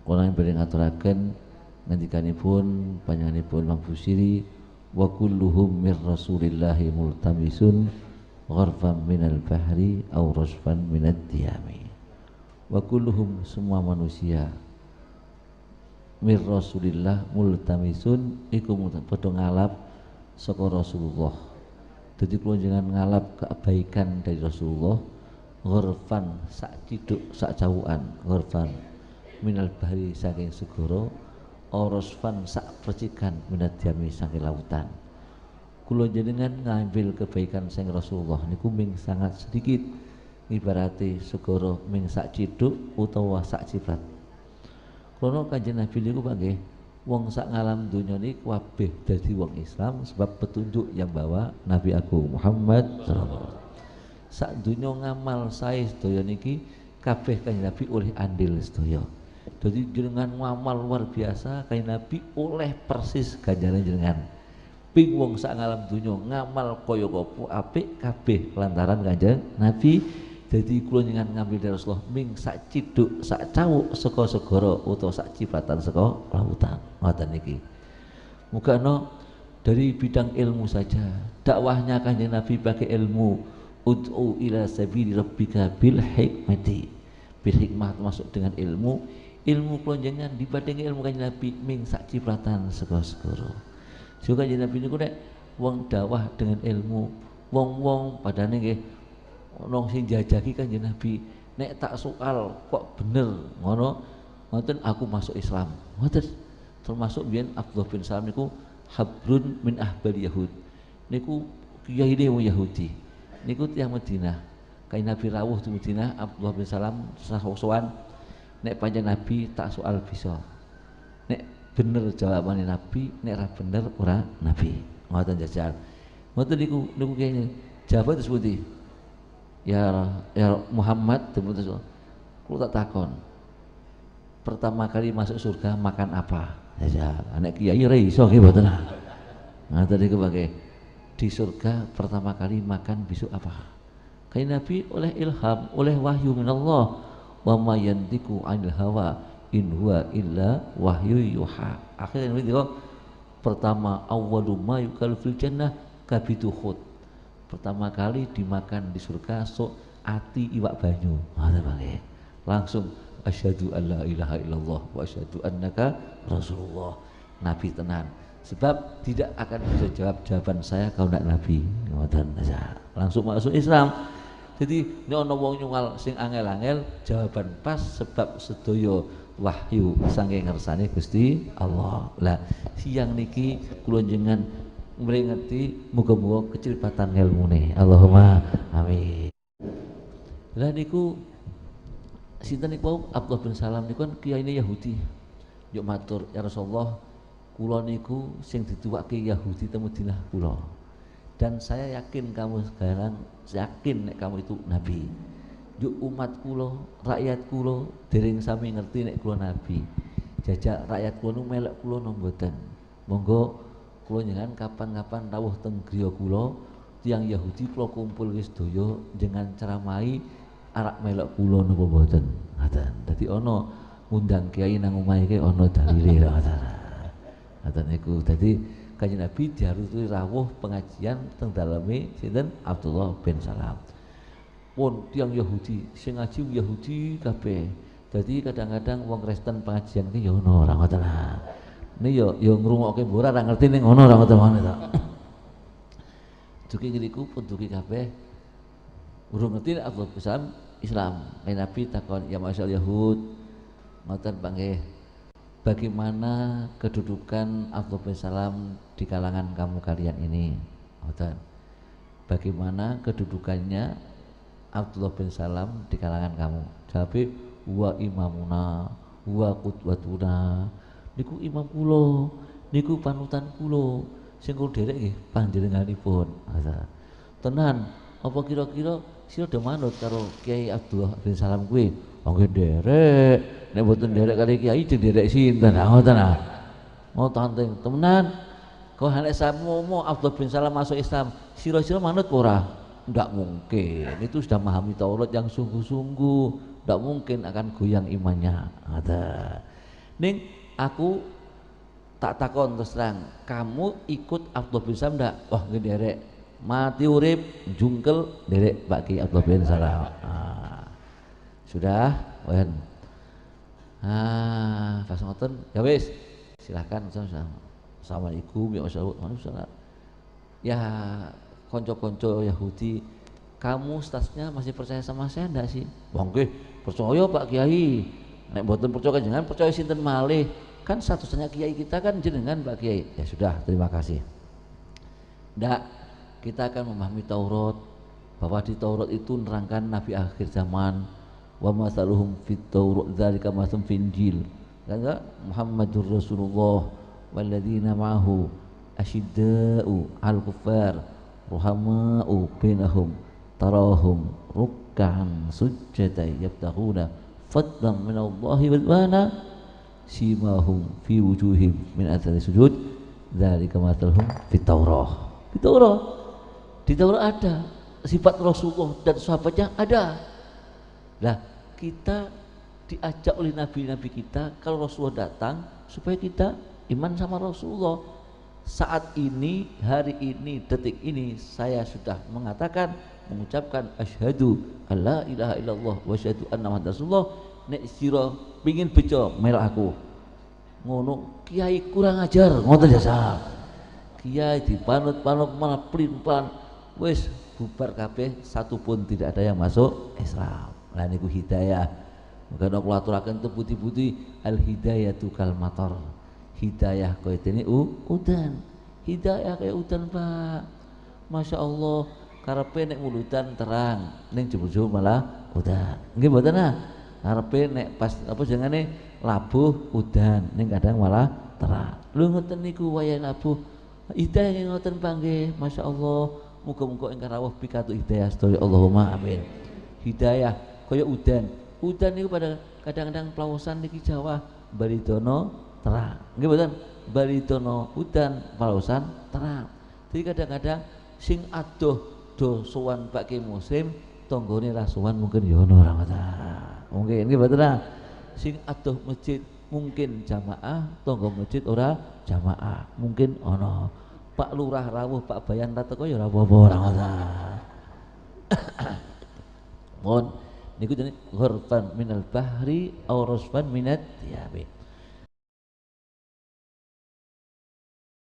Kula badhe ngaturaken ngendikanipun panjenenganipun Imam Busiri wa kulluhum mir rasulillahi multamisun gharfan minal bahri aw rasfan minad diyami. Wa kulluhum semua manusia mir rasulillah multamisun iku padha ngalap saka Rasulullah. Dadi kula jangan ngalap kebaikan dari Rasulullah gharfan sak ciduk sak jauhan gharfan minal bahri saking segara orosfan sak percikan minat diami saking lautan. Kula jenengan ngambil kebaikan sang Rasulullah niku ming sangat sedikit, ibarate segara ming sak ciduk utawa sak ciprat. Kula Kanjeng Nabi niku Pak nggih, wong sak ngalam donya niki kabeh dadi wong Islam sebab petunjuk yang bawa Nabi Agung Muhammad sallallahu alaihi wasallam. Sak donya ngamal sae sedaya niki kabeh Kanjeng Nabi oleh andil sedaya. Jadi jenengan ngamal luar biasa Kanjeng Nabi oleh persis ganjaran jenengan. Ping wong sak ngalam donya ngamal kaya apa apik kabeh lantaran Kanjeng Nabi. Jadi kula jenengan ngambil dari Rasulullah ming sak ciduk sak cawuk saka segara utawa sak cipratan saka lautan. Ngoten niki. Mugana dari bidang ilmu saja dakwahnya Kanjeng Nabi pakai ilmu, ud'u ila sabili rabbika bil hikmati. Bil hikmah masuk dengan ilmu. Ilmu kelonjangan dibanding ilmu Kanjeng Nabi ming sak cipratan saka segara. Juga Kanjeng Nabi niku nek wong dakwah dengan ilmu, wong-wong padane nggih ana sing jajaki Kanjeng Nabi, nek tak soal kok bener ngono, ngoten aku masuk Islam. Ngoten. Termasuk biyen Abdullah bin Salam niku habrun min ahbal Yahud. Niku kiai wong Yahudi. Niku tiyang Madinah. Kanjeng Nabi rawuh di Madinah, Abdullah bin Salam sahosoan nek panjang Nabi tak soal bisa, nek bener jawabannya Nabi, nek ra bener ora Nabi. Ngoten jajal. Ngoten niku kene jawaban tersebut. Ya Muhammad terus kula tak takon. Pertama kali masuk surga makan apa? Jajal. Nek kiai ora iso nggih mboten. Ngoten niku bae. Di surga pertama kali makan besok apa? Kanjeng Nabi oleh ilham, oleh wahyu minallah. Wa ma yantiqu 'anil hawa in huwa illa wahyu yuha. Akhirnya video pertama awwalu ma yukalu fil jannah kabitu khut. Pertama kali dimakan di surga sok ati iwak banyu. Langsung asyhadu alla ilaha illallah wa asyhadu annaka rasulullah. Nabi tenan. Sebab tidak akan bisa jawab jawaban saya kalau tidak Nabi. Langsung masuk Islam. Jadi ini ana wong nyuwal sing angel-angel jawaban pas sebab sedaya wahyu saking ngersane Gusti Allah. Lah siang niki kula jenengan mringeti muga-muga kecepatan ilmune. Allahumma amin. Lah niku sinten niku Abdullah bin Salam niku kan kiyaine Yahudi. Yuk matur ya Rasulullah, kula niku sing dituwake Yahudi teng Madinah kula. Dan saya yakin kamu sekarang yakin nek kamu itu nabi. Yuk umat kula, rakyat kula dereng sami ngerti nek kula nabi. Jajak rakyat kula nu melok kula napa mboten. Monggo kula njenengan kapan-kapan rawuh teng griya kula, tiyang Yahudi kula kumpul wis sedaya jenengan ceramahi arak melok kula napa mboten. Ngoten. Dadi ana ngundang kiai nang omahe iki ana dalile ngoten. Ngoten niku. Dadi Kanjeng Nabi diaruti rawuh pengajian teng daleme sinten Abdullah bin Salam. Pun tiang Yahudi sing ngaji Yahudi kabeh. Dadi kadang-kadang wong Kristen pengajian ki ya ono ora ngoten. Ini ya ngrungokke mbok ora ngerti ning ono ora ngoten to. Dugi ngriku pun dugi kabeh. Urung ngerti Abdullah bin Salam Islam. Nabi takon ya masyal Yahud. Ngoten Pak nggih. Bagaimana kedudukan Abdullah bin Salam di kalangan kamu kalian ini? Bagaimana kedudukannya Abdullah bin Salam di kalangan kamu? Jawab wa imamuna wa qudwatuna. Niku imam kula, niku panutan kula. Sing kula derek nggih panjenenganipun. Tenan, apa kira-kira sira do manut karo Kiai Abdullah bin Salam kuwi? Nggih derek. Nek mboten derek kali kiai derek sinten? Ngoten ah. Mau tanteng temenan. Kau nek samomo Abdullah bin Salam masuk Islam, sira-sira manut ora? Ndak mungkin. Itu sudah memahami Taurat yang sungguh-sungguh. Ndak mungkin akan goyang imannya. Ngoten. Ning aku tak takon terus terang, kamu ikut Abdullah bin Salam ndak? Wah nggih derek. Mati urip jungkel derek Pak Ki Abdullah bin Salam. Sudah, wen. Pas ngoten, ya wis. Silakan Assalamualaikum ya Waalaikumsalam. Ya konco-konco Yahudi, kamu statusnya masih percaya sama saya ndak sih? Wah nggih, percaya Pak Kiai. Nek mboten percaya jangan percaya sinten malih. Kan statusnya kiai kita kan jenengan Pak Kiai. Ya sudah, terima kasih. Ndak, kita akan memahami Taurat, bahwa di Taurat itu nerangkan nabi akhir zaman. Wa masaluhum fit Taurat dzalika masum fil Injil. Kan Muhammadur Rasulullah walladzina ma'ahu asyidda'u 'alal kuffar ruhama'u bainahum tarahum ruk'an sujjadan yabtaghuna fadlan minallahi wal wana simahum fi wujuhim min athari sujud dzalika mathaluhum fit Taurah. Di Taurat ada sifat Rasulullah dan sahabatnya ada. Lah kita diajak oleh nabi-nabi kita kalau Rasulullah datang supaya kita iman sama Rasulullah. Saat ini, hari ini, detik ini saya sudah mengucapkan asyhadu alla ilaha illallah wa asyhadu anna muhammadar rasulullah. Nek sira pengin beca mel aku ngono kiai kurang ajar ngoten ya sah. Kiai dipanut-panut malah pelin-pelan wis bubar kabeh, satu pun tidak ada yang masuk Islam. Lah niku hidayah. Maka kula aturaken itu putih-putih al hidayatu kal matar. Hidayah kaya dene udan. Hidayah kaya udan, Pak. Masya Allah, karepe nek muludan terang, ning jebul-jebul malah udan. Nggih mboten ah? Karepe nek pas apa jenenge labuh udan, ning kadang malah terang. Lho ngoten niku wayah labuh. Hidayah ngoten panggih, Masya Allah. Muga-muga ingkang rawuh pikantuk hidayah sedaya Allahumma amin. Hidayah kaya udan. Udan niku pada kadang-kadang pelausan niki Jawa baridono terang. Nggih mboten? Baridono udan, pelausan terang. Jadi kadang-kadang sing adoh do sowan Pak Ki Muslim, tanggane ra sowan mungkin ya ono ora mungkin nggih mboten ah. Sing adoh masjid mungkin jamaah, tangga masjid ora jamaah, mungkin ono. Pak Lurah rawuh, Pak Bayan ra teko ya ora apa-apa ora ngoten. Mohon niku jenenge ghurfan minal bahri aw rasfan minat diyabi.